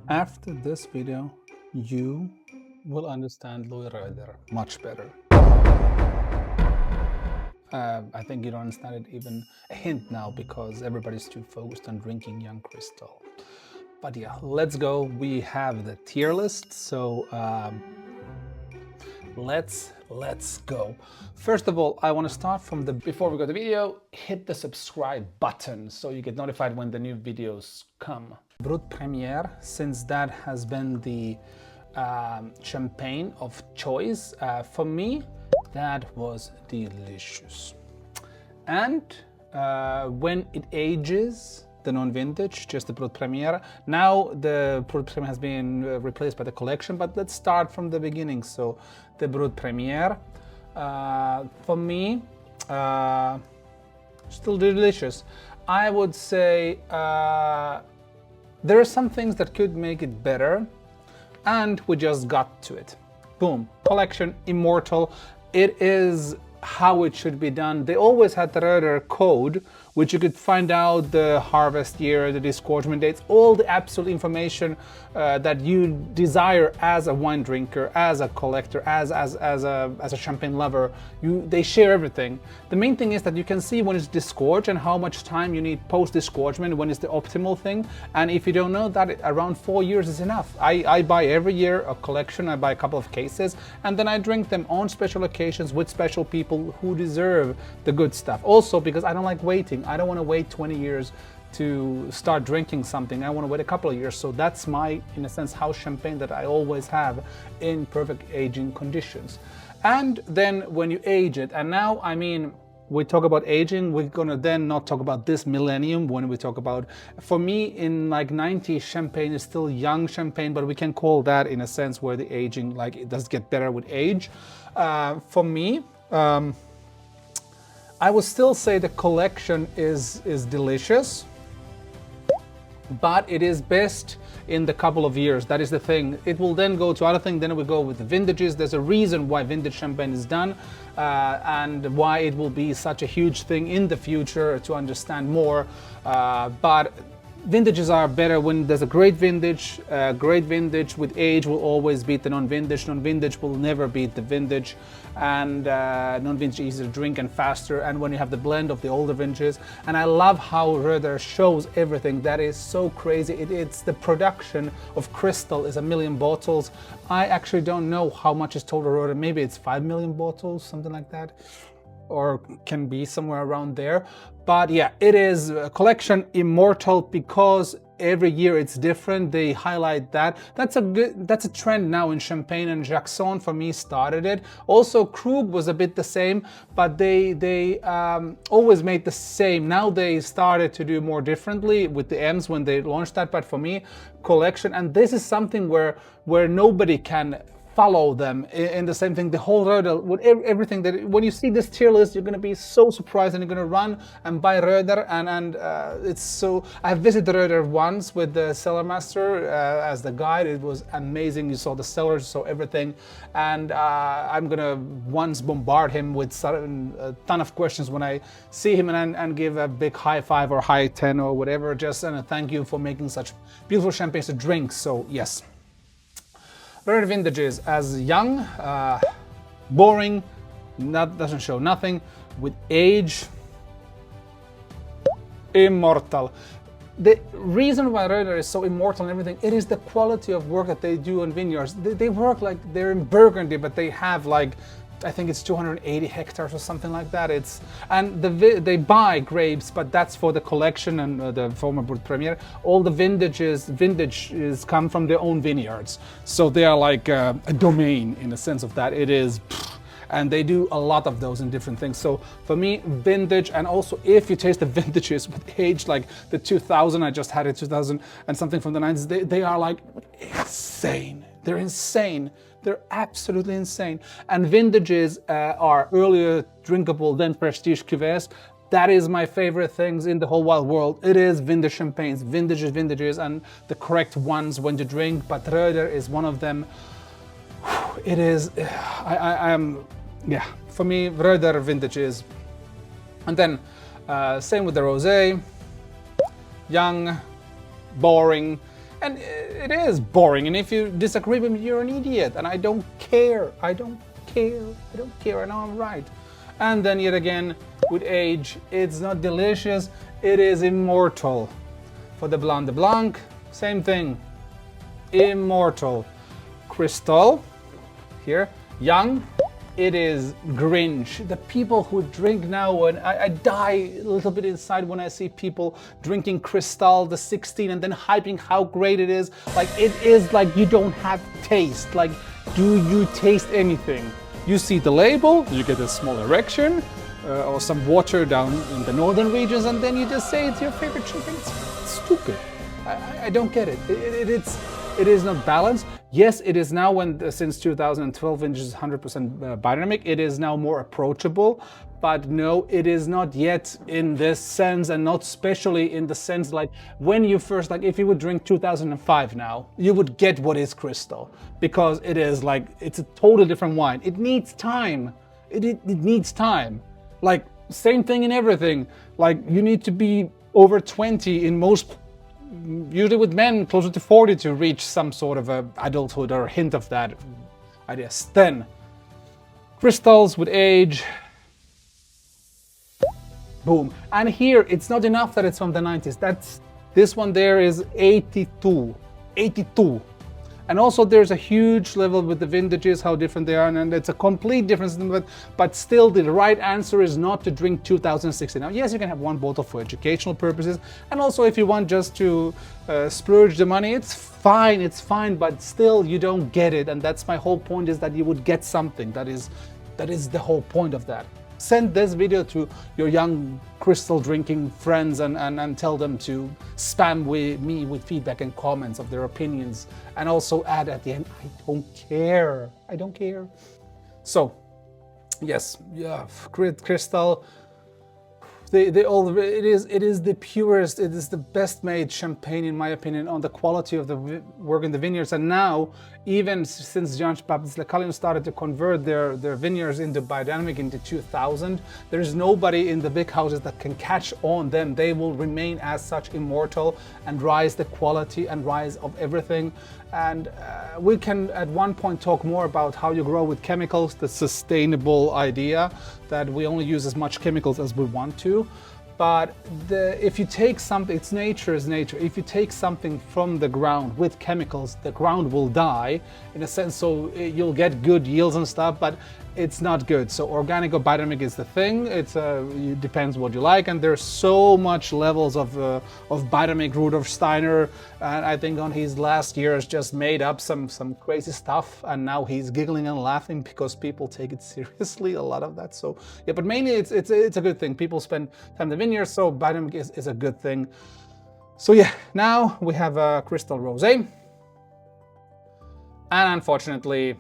After this video, you will understand Louis Roederer much better. I think you don't understand it even a hint now because everybody's too focused on drinking young Cristal. But yeah, let's go. We have the tier list, so let's go. First of all, I want to start from before we go to the video, hit the subscribe button so you get notified when the new videos come. Brut Première, since that has been the champagne of choice for me, that was delicious. And when it ages, the non-vintage, just the Brut Première. Now the Brut Première has been replaced by the collection, but let's start from the beginning. So the Brut Première, for me, still delicious. I would say there are some things that could make it better, and we just got to it. Boom, collection, immortal. It is how it should be done. They always had the Roederer code, which you could find out the harvest year, the disgorgement dates, all the absolute information that you desire as a wine drinker, as a collector, as a champagne lover. They share everything. The main thing is that you can see when it's disgorged and how much time you need post disgorgement, when it's the optimal thing. And if you don't know that, around 4 years is enough. I buy every year a collection. I buy a couple of cases, and then I drink them on special occasions with special people who deserve the good stuff. Also because I don't like waiting. I don't want to wait 20 years to start drinking something. I want to wait a couple of years. So that's my, in a sense, house champagne that I always have in perfect aging conditions. And then when you age it, and now, I mean, we talk about aging, we're gonna then not talk about this millennium when we talk about, for me, in like 90s, champagne is still young champagne, but we can call that in a sense where the aging, like it does get better with age. For me, I would still say the collection is delicious, but it is best in the couple of years. That is the thing. It will then go to other things, then we go with the vintages. There's a reason why vintage champagne is done and why it will be such a huge thing in the future to understand more. But vintages are better when there's a great vintage. Great vintage with age will always beat the non-vintage. Non-vintage will never beat the vintage. And non-vintage is easier to drink and faster. And when you have the blend of the older vintages. And I love how Roederer shows everything. That is so crazy. It's the production of Cristal is 1 million bottles. I actually don't know how much is total Roederer. Maybe it's 5 million bottles, something like that. Or can be somewhere around there. But yeah, it is a collection immortal because every year it's different. They highlight that. That's a trend now in champagne, and Jackson for me started it. Also Krug was a bit the same, but they always made the same. Now they started to do more differently with the M's when they launched that, but for me, collection, and this is something where nobody can follow them in the same thing. The whole Roederer, with everything that when you see this tier list, you're going to be so surprised, and you're going to run and buy Roederer. And it's so. I visited Roederer once with the cellar master as the guide. It was amazing. You saw the cellars, you saw everything, and I'm going to once bombard him with a ton of questions when I see him and give a big high 5 or high 10 or whatever. Just and thank you for making such beautiful champagnes to drink. So yes. Roederer vintages as young, boring, doesn't show nothing. With age, immortal. The reason why Roederer is so immortal and everything, it is the quality of work that they do in vineyards. They work like they're in Burgundy, but they have like, I think it's 280 hectares or something like that. They buy grapes, but that's for the collection and the former Brut Première. All the vintages come from their own vineyards. So they are like a domain in the sense of that. It is, and they do a lot of those in different things. So for me, vintage, and also if you taste the vintages with age, like the 2000, I just had it 2000 and something from the 90s, they are like insane. They're insane. They're absolutely insane. And vintages are earlier drinkable than prestige cuvées. That is my favorite things in the whole wide world. It is vintage champagnes, vintages, and the correct ones when to drink. But Roederer is one of them. It is, yeah, for me, Roederer vintages. And then same with the Rosé, young, boring, And it is boring, and if you disagree with me, you're an idiot, and I don't care. I don't care. I don't care. I know I'm right. And then yet again, with age, it's not delicious, it is immortal. For the Blanc de Blanc, same thing. Immortal. Cristal, here, young, it is Grinch. The people who drink now, and I die a little bit inside when I see people drinking Cristal, the 16, and then hyping how great it is. Like, it is like you don't have taste. Like, do you taste anything? You see the label, you get a small erection, or some water down in the northern regions, and then you just say it's your favorite champagne. It's stupid. I don't get it. It is not balanced. Yes, it is now, since 2012 vintage is 100% biodynamic, it is now more approachable, but no, it is not yet in this sense, and not especially in the sense like when you first, like if you would drink 2005 now, you would get what is Cristal, because it is like, it's a totally different wine. It needs time. It needs time. Like, same thing in everything. Like, you need to be over 20 in most, usually with men closer to 40 to reach some sort of a adulthood or a hint of that, I guess. Then crystals with age, boom. And here it's not enough that it's from the 90s. This one there is 82. And also there's a huge level with the vintages, how different they are, and it's a complete difference, but still the right answer is not to drink 2016. Now, yes, you can have one bottle for educational purposes, and also if you want just to splurge the money, it's fine, but still you don't get it, and that's my whole point, is that you would get something. That is the whole point of that. Send this video to your young Cristal drinking friends and tell them to spam me with feedback and comments of their opinions, and also add at the end, I don't care. I don't care. So, yes, yeah, Cristal. It is the purest, it is the best made champagne in my opinion on the quality of the work in the vineyards. And now, even since Jean-Baptiste Lecallon started to convert their vineyards into biodynamic into 2000, there's nobody in the big houses that can catch on them. They will remain as such immortal and rise the quality and rise of everything. And we can at one point talk more about how you grow with chemicals, the sustainable idea that we only use as much chemicals as we want to. But if you take something, it's nature is nature. If you take something from the ground with chemicals, the ground will die in a sense, so you'll get good yields and stuff, but it's not good. So organic or biodynamic is the thing. It depends what you like, and there's so much levels of biodynamic. Rudolf Steiner, and I think on his last years just made up some crazy stuff, and now he's giggling and laughing because people take it seriously, a lot of that. So yeah, but mainly it's a good thing. People spend time in the vineyard, so biodynamic is a good thing. So yeah, now we have a Cristal Rosé, and unfortunately,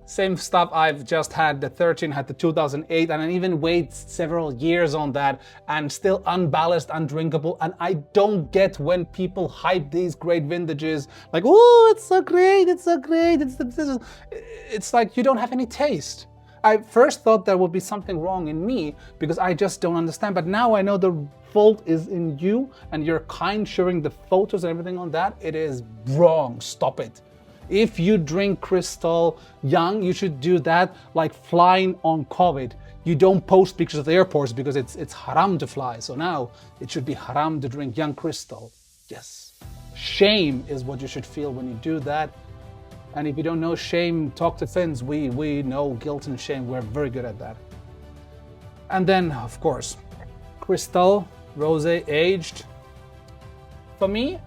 same stuff. I've just had the 13, had the 2008, and I even waited several years on that, and still unbalanced, undrinkable. And I don't get when people hype these great vintages, like, oh, it's so great, it's so great. It's like you don't have any taste. I first thought there would be something wrong in me because I just don't understand, but now I know the fault is in you, and you're kind sharing the photos and everything on that. It is wrong. Stop it. If you drink Cristal young, you should do that like flying on COVID. You don't post pictures of the airports because it's haram to fly. So now it should be haram to drink young Cristal. Yes. Shame is what you should feel when you do that. And if you don't know shame, talk to Finns. We know guilt and shame. We're very good at that. And then, of course, Cristal Rosé aged. For me,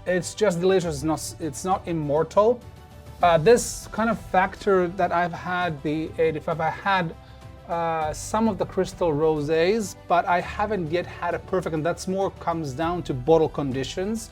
it's just delicious. It's not immortal. This kind of factor that I've had, the 85, I had some of the Cristal Rosés, but I haven't yet had a perfect, and that's more comes down to bottle conditions.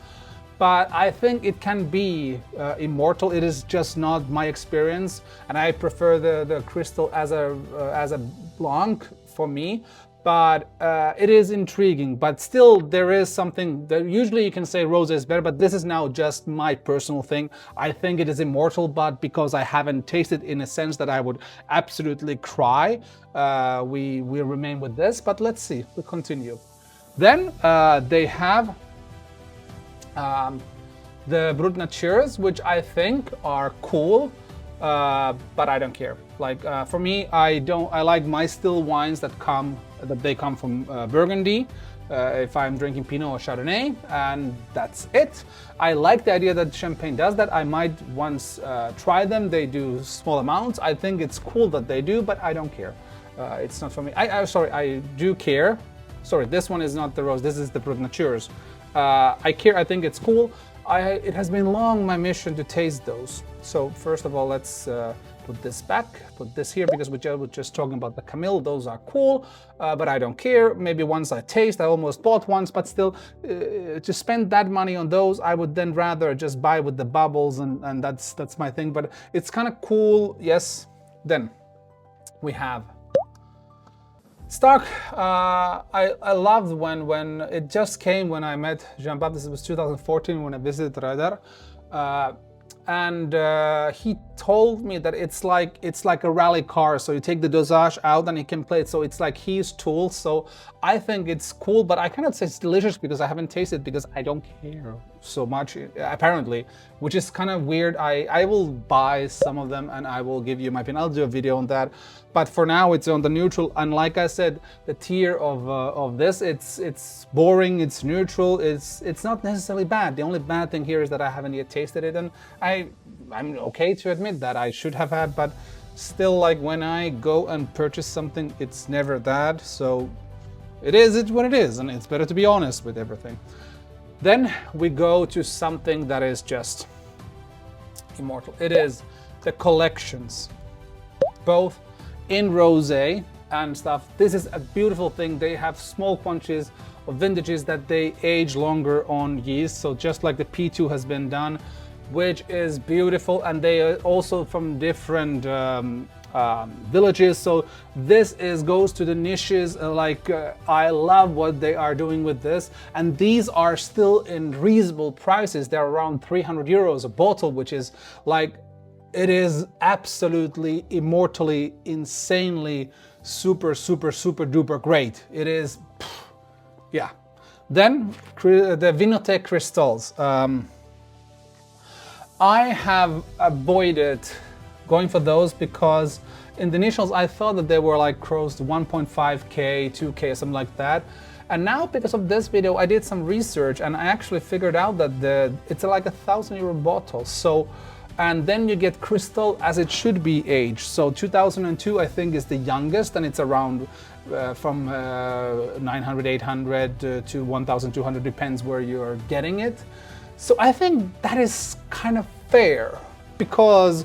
But I think it can be immortal. It is just not my experience, and I prefer the Cristal as a Blanc for me. But it is intriguing, but still there is something that usually you can say Rosé is better, but this is now just my personal thing. I think it is immortal, but because I haven't tasted in a sense that I would absolutely cry, we remain with this, but let's see, we'll continue. Then they have The Brut Natures, which I think are cool, but I don't care. Like for me, I like my still wines that they come from Burgundy. If I'm drinking Pinot or Chardonnay, and that's it. I like the idea that Champagne does that. I might once try them. They do small amounts. I think it's cool that they do, but I don't care. It's not for me. Sorry, I do care. Sorry, this one is not the Rose. This is the Brut Natures. I care. I think it's cool. It has been long my mission to taste those. So first of all, let's put this back, put this here, because we were just talking about the Camille. Those are cool, but I don't care. Maybe once I taste, I almost bought once, but still, to spend that money on those, I would then rather just buy with the bubbles, and that's my thing. But it's kind of cool, yes. Then we have Stock. I loved when it just came when I met Jean-Baptiste. It was 2014 when I visited Roederer, and he told me that it's like a rally car. So you take the dosage out and you can play it. So it's like his tool. So I think it's cool, but I cannot say it's delicious because I haven't tasted it because I don't care so much apparently, which is kind of weird. I will buy some of them and I will give you my opinion. I'll do a video on that. But for now, it's on the neutral, and like I said, the tier of this, it's boring, it's neutral, it's not necessarily bad. The only bad thing here is that I haven't yet tasted it, and I'm okay to admit that I should have had, but still, like when I go and purchase something, it's never that. So it's what it is, and it's better to be honest with everything. Then we go to something that is just immortal. It is the collections, both in rosé and stuff. This is a beautiful thing. They have small quantities of vintages that they age longer on yeast, so just like the P2 has been done, which is beautiful. And they are also from different villages, so this goes to the niches. I love what they are doing with this, and these are still in reasonable prices. They're around 300 euros a bottle, which is like, it is absolutely immortally, insanely, super duper great. It is, yeah. Then the Œnothèque crystals. I have avoided going for those because in the initials I thought that they were like close to 1.5k, 2k, something like that. And now because of this video, I did some research and I actually figured out that it's like a 1,000 euro bottle. So. And then you get Cristal as it should be aged. So 2002 I think is the youngest, and it's around from 900, 800 to 1,200, depends where you're getting it. So I think that is kind of fair, because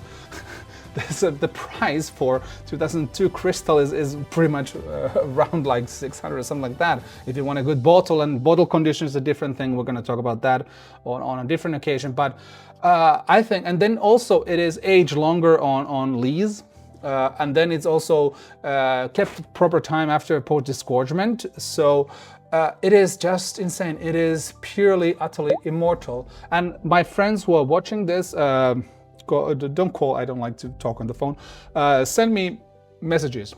the price for 2002 Cristal is pretty much around like 600 or something like that. If you want a good bottle, and bottle condition is a different thing. We're going to talk about that on a different occasion. But I think, and then also it is aged longer on lees, and then it's also kept proper time after post disgorgement. So it is just insane. It is purely, utterly immortal. And my friends who are watching this, don't call, I don't like to talk on the phone. Send me messages.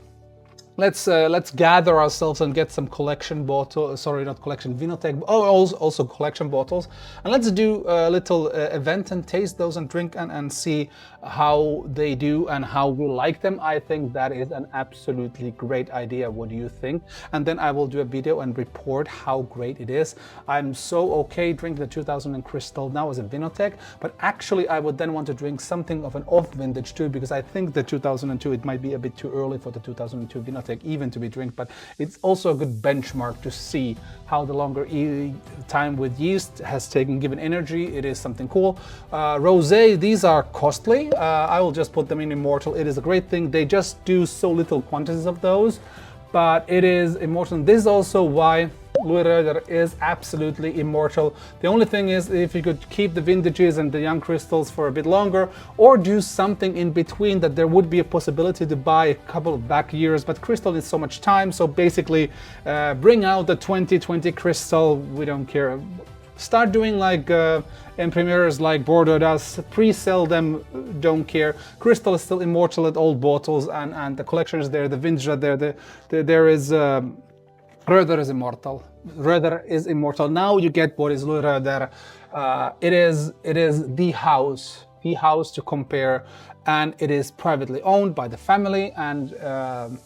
Let's gather ourselves and get some collection bottles. Sorry, not collection, Œnothèque. Oh, also collection bottles. And let's do a little event and taste those and drink and see how they do and how we like them. I think that is an absolutely great idea. What do you think? And then I will do a video and report how great it is. I'm so okay drinking the 2000 Cristal now as a Œnothèque, but actually I would then want to drink something of an off vintage too, because I think the 2002, it might be a bit too early for the 2002 Œnothèque even to be drink, but it's also a good benchmark to see how the longer time with yeast has given energy. It is something cool. Rosé, these are costly. I will just put them in immortal. It is a great thing. They just do so little quantities of those, but it is immortal. This is also why Roederer is absolutely immortal. The only thing is, if you could keep the vintages and the young crystals for a bit longer, or do something in between, that there would be a possibility to buy a couple of back years, but Cristal is so much time. So basically bring out the 2020 Cristal. We don't care. Start doing like imprimeurs like Bordeaux does, pre-sell them, don't care. Cristal is still immortal at old bottles, and the collection is there, the vintage are there. There is Roederer is immortal. Roederer is immortal. Now you get what is Roederer. It is the house to compare, and it is privately owned by the family. And the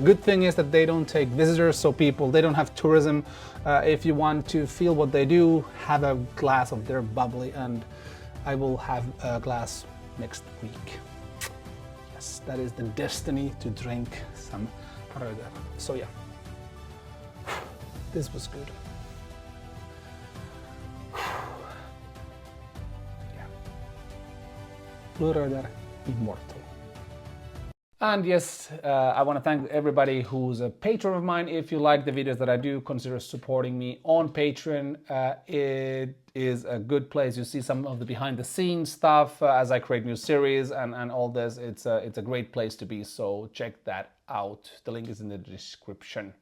good thing is that they don't take visitors, so they don't have tourism. If you want to feel what they do, have a glass of their bubbly, and I will have a glass next week. Yes, that is the destiny, to drink some Roederer. So yeah, this was good. Yeah, Roederer immortal. And yes, I want to thank everybody who's a patron of mine. If you like the videos that I do, consider supporting me on Patreon. It is a good place. You see some of the behind the scenes stuff as I create new series and all this. It's a great place to be, so check that out. The link is in the description.